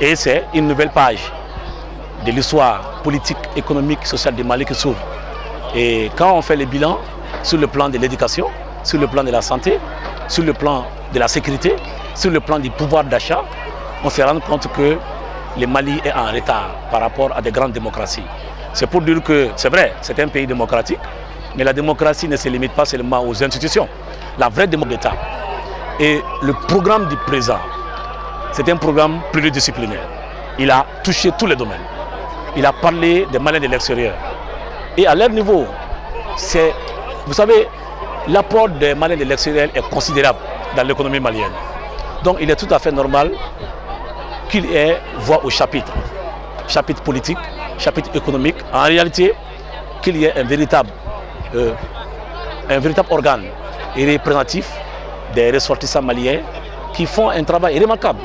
Et c'est une nouvelle page de l'histoire politique, économique, sociale du Mali qui s'ouvre. Et quand on fait le bilan sur le plan de l'éducation, sur le plan de la santé, sur le plan de la sécurité, sur le plan du pouvoir d'achat, on se rend compte que le Mali est en retard par rapport à des grandes démocraties. C'est pour dire que, c'est vrai, c'est un pays démocratique, mais la démocratie ne se limite pas seulement aux institutions. La vraie démocratie d'État. Et le programme du président, c'est un programme pluridisciplinaire. Il a touché tous les domaines. Il a parlé des Maliens de l'extérieur. Et à leur niveau, vous savez, l'apport des Maliens de l'extérieur est considérable dans l'économie malienne. Donc il est tout à fait normal qu'il ait voix au chapitre politique, chapitre économique. En réalité, qu'il y ait un véritable organe représentatif des ressortissants maliens qui font un travail remarquable.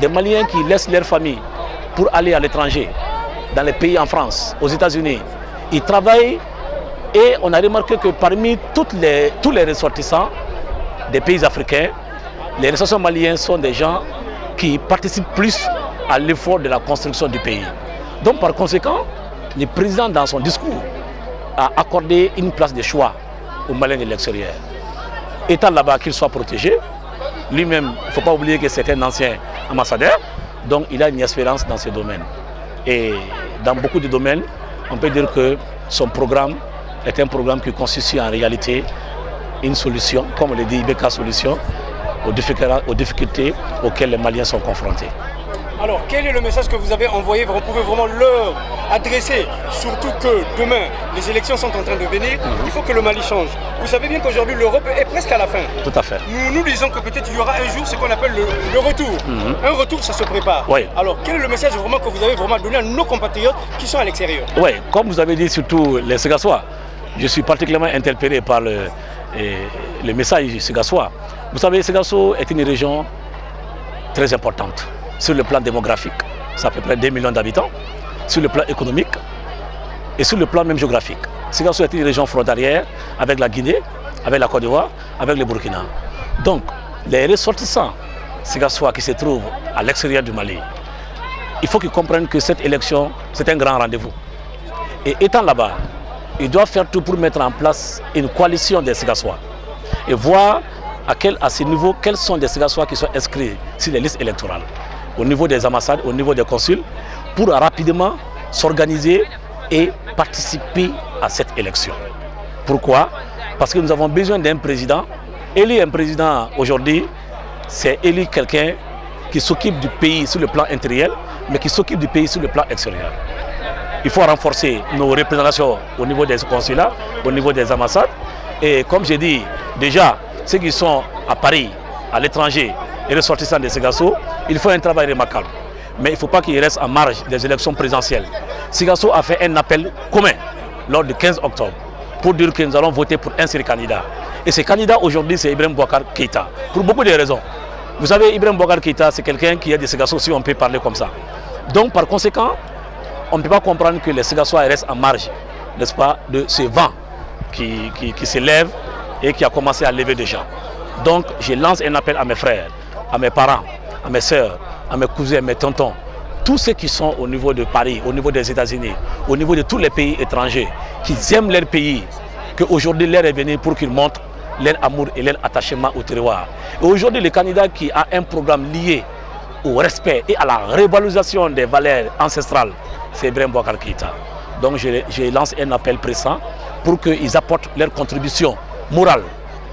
Des Maliens qui laissent leur famille pour aller à l'étranger, dans les pays en France, aux États-Unis. Ils travaillent et on a remarqué que parmi tous les ressortissants des pays africains, les ressortissants maliens sont des gens qui participent plus à l'effort de la construction du pays. Donc par conséquent, le président dans son discours a accordé une place de choix aux Maliens de l'extérieur. Étant là-bas qu'il soit protégé, lui-même, il ne faut pas oublier que c'est un ancien ambassadeur, donc il a une expérience dans ce domaine. Et dans beaucoup de domaines, on peut dire que son programme est un programme qui constitue en réalité une solution, comme le dit IBK Solutions, aux difficultés auxquelles les Maliens sont confrontés. Alors, quel est le message que vous avez envoyé? Vous pouvez vraiment leur adresser, surtout que demain, les élections sont en train de venir. Il faut que le Mali change. Vous savez bien qu'aujourd'hui, l'Europe est presque à la fin. Tout à fait. Nous disons que peut-être il y aura un jour ce qu'on appelle le retour. Un retour, ça se prépare. Oui. Alors, quel est le message vraiment que vous avez vraiment donné à nos compatriotes qui sont à l'extérieur? Oui, comme vous avez dit, surtout les Ségassois, je suis particulièrement interpellé par le message ségassois. Vous savez, Ségasso est une région très importante sur le plan démographique. C'est à peu près 2 millions d'habitants, sur le plan économique et sur le plan même géographique. Ségasso est une région frontalière avec la Guinée, avec la Côte d'Ivoire, avec le Burkina. Donc, les ressortissants ségassois qui se trouvent à l'extérieur du Mali, il faut qu'ils comprennent que cette élection, c'est un grand rendez-vous. Et étant là-bas, ils doivent faire tout pour mettre en place une coalition des Ségassois et voir à ce niveau quels sont des Ségassois qui sont inscrits sur les listes électorales, au niveau des ambassades, au niveau des consuls, pour rapidement s'organiser et participer à cette élection. Pourquoi? Parce que nous avons besoin d'un président. Élire un président aujourd'hui, c'est élire quelqu'un qui s'occupe du pays sur le plan intérieur, mais qui s'occupe du pays sur le plan extérieur. Il faut renforcer nos représentations au niveau des consulats, au niveau des ambassades. Et comme j'ai dit, déjà, ceux qui sont à Paris, à l'étranger, et ressortissants de Ségasso, il faut un travail remarquable. Mais il ne faut pas qu'ils restent en marge des élections présidentielles. Ségasso a fait un appel commun lors du 15 octobre pour dire que nous allons voter pour un seul candidat. Et ce candidat aujourd'hui, c'est Ibrahim Boubacar Keïta, pour beaucoup de raisons. Vous savez, Ibrahim Boubacar Keïta, c'est quelqu'un qui est de Ségasso, si on peut parler comme ça. Donc, par conséquent, on ne peut pas comprendre que les Ségassois restent en marge, n'est-ce pas, de ce vent qui se lève et qui a commencé à lever déjà. Donc, je lance un appel à mes frères, à mes parents, à mes soeurs, à mes cousins, à mes tontons, tous ceux qui sont au niveau de Paris, au niveau des États-Unis, au niveau de tous les pays étrangers, qui aiment leur pays, qu'aujourd'hui l'heure est venue pour qu'ils montrent leur amour et leur attachement au terroir. Et aujourd'hui, le candidat qui a un programme lié au respect et à la révalorisation des valeurs ancestrales, c'est Ibrahim Boubacar Keïta. Donc je lance un appel pressant pour qu'ils apportent leur contribution morale,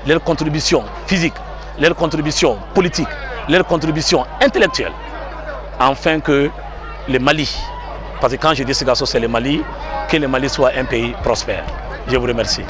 leur contribution physique, leur contribution politique, leur contribution intellectuelle, afin que le Mali, parce que quand je dis Ségasso, c'est le Mali, que le Mali soit un pays prospère. Je vous remercie.